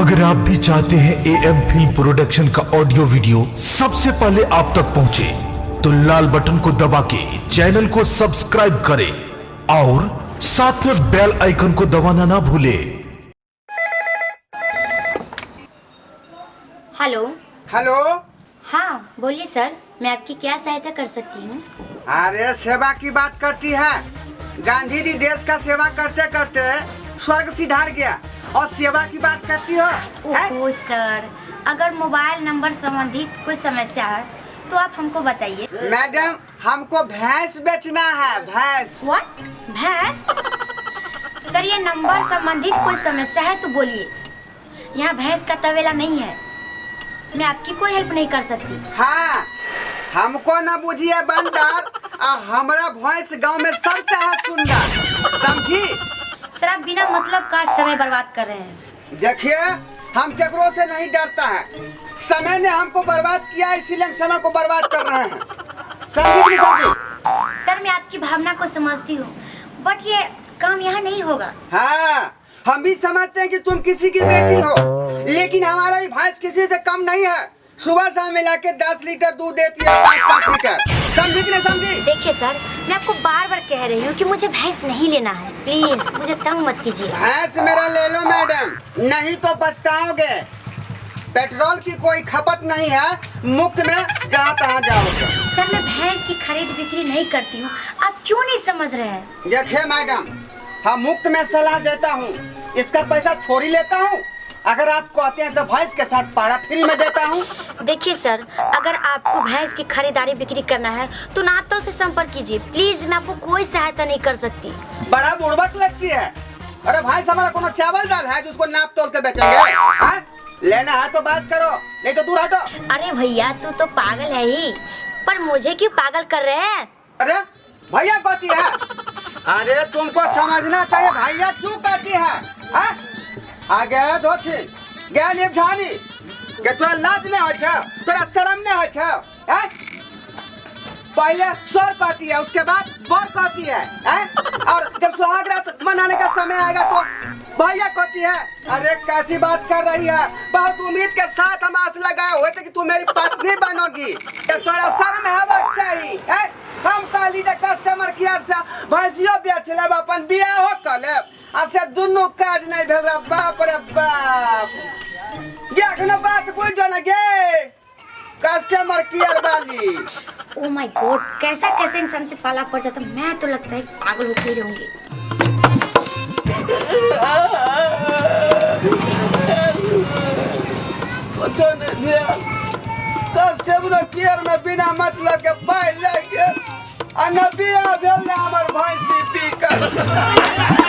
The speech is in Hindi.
अगर आप भी चाहते हैं एएम फिल्म प्रोडक्शन का ऑडियो वीडियो सबसे पहले आप तक पहुंचे, तो लाल बटन को दबा के चैनल को सब्सक्राइब करें और साथ में बेल आइकन को दबाना ना भूले। हेलो। हेलो। हाँ बोलिए सर, मैं आपकी क्या सहायता कर सकती हूँ? अरे सेवा की बात करती है। गांधी जी देश का सेवा करते करते स्वर्ग सिधार गया और सेवा की बात करती हो? ओहो सर, अगर मोबाइल नंबर संबंधित कोई समस्या है तो आप हमको बताइए। मैडम, हमको भैंस बेचना है, भैंस। व्हाट? भैंस? सर ये नंबर संबंधित कोई समस्या है तो बोलिए। यहाँ भैंस का तबेला नहीं है, मैं आपकी कोई हेल्प नहीं कर सकती। हाँ, हमको न बुझिए बंदर, हमारा भैंस गांव में सबसे है सुंदर, समझी? सर आप बिना मतलब का समय बर्बाद कर रहे हैं। देखिए, हम केकरो से नहीं डरता है। समय ने हमको बर्बाद किया, इसीलिए हम समय को बर्बाद कर रहे हैं, समझी कि नहीं समझी? सर मैं आपकी भावना को समझती हूँ, बट ये काम यहाँ नहीं होगा। हाँ, हम भी समझते हैं कि तुम किसी की बेटी हो, लेकिन हमारा ये भैंस किसी से कम नहीं है। सुबह शाम मिला के 10 लीटर दूध देती है, 5 लीटर, समझी कि नहीं समझी? देखिए सर, मैं आपको बार बार कह रही हूँ कि मुझे भैंस नहीं लेना है, प्लीज मुझे तंग मत कीजिए। भैंस मेरा ले लो मैडम, नहीं तो पछताओगे। पेट्रोल की कोई खपत नहीं है, मुफ्त में जहाँ तहाँ जाओगे। सर मैं भैंस की खरीद बिक्री नहीं करती हूँ, आप क्यों नहीं समझ रहे हैं? देखिए मैडम, हम मुफ्त में सलाह देता हूँ, इसका पैसा थोड़ी लेता हूँ। अगर आप कहते हैं तो भैंस के साथ पाड़ा फ्री में देता हूँ। देखिए सर, अगर आपको भैंस की खरीदारी बिक्री करना है तो नापतोल से संपर्क कीजिए, प्लीज मैं आपको कोई सहायता नहीं कर सकती। बड़ा बुड़बक लगती है। अरे भैंस हमारा कोनो चावल दाल है जिसको नाप तोल के बेचेंगे? हाँ? लेना है तो बात करो, नहीं तो दूर हटो। अरे भैया तू तो पागल है ही, पर मुझे क्यों पागल कर रहे हैं? अरे भैया कहती है? अरे तुमको समझना चाहिए, भैया क्यों कहती है? आगे दो छी ज्ञान झानी के तोरा लाज नहीं हो छे, तोरा शर्म नहीं हो छे? पहले सर कहती है, उसके बाद बर कहती है, और जब सुहाग रात मनाने का समय आएगा तो भैया कहती है। अरे कैसी बात कर रही है? बहुत उम्मीद के साथ हम आस लगाए हुए थे कि तू मेरी पत्नी बनोगी, तोरा शर्म है चाहिए। हम कहली कस्टमर केयर से भैंसियो बेच लेब, अपन बियाहो कर लेब, से दुनू काज नहीं भेल। बाप रे बाप, ये अखनो बात बुझो ना गे, कस्टमर केयर वाली। ओह माय गॉड, कैसे इंसान से पाला पड़ जाता, मैं तो लगता है पागल होके रहूंगी। कस्टमर केयर में बिना मतलब के पाई लेके अनबिया भेल हमर भैंसी पी कर।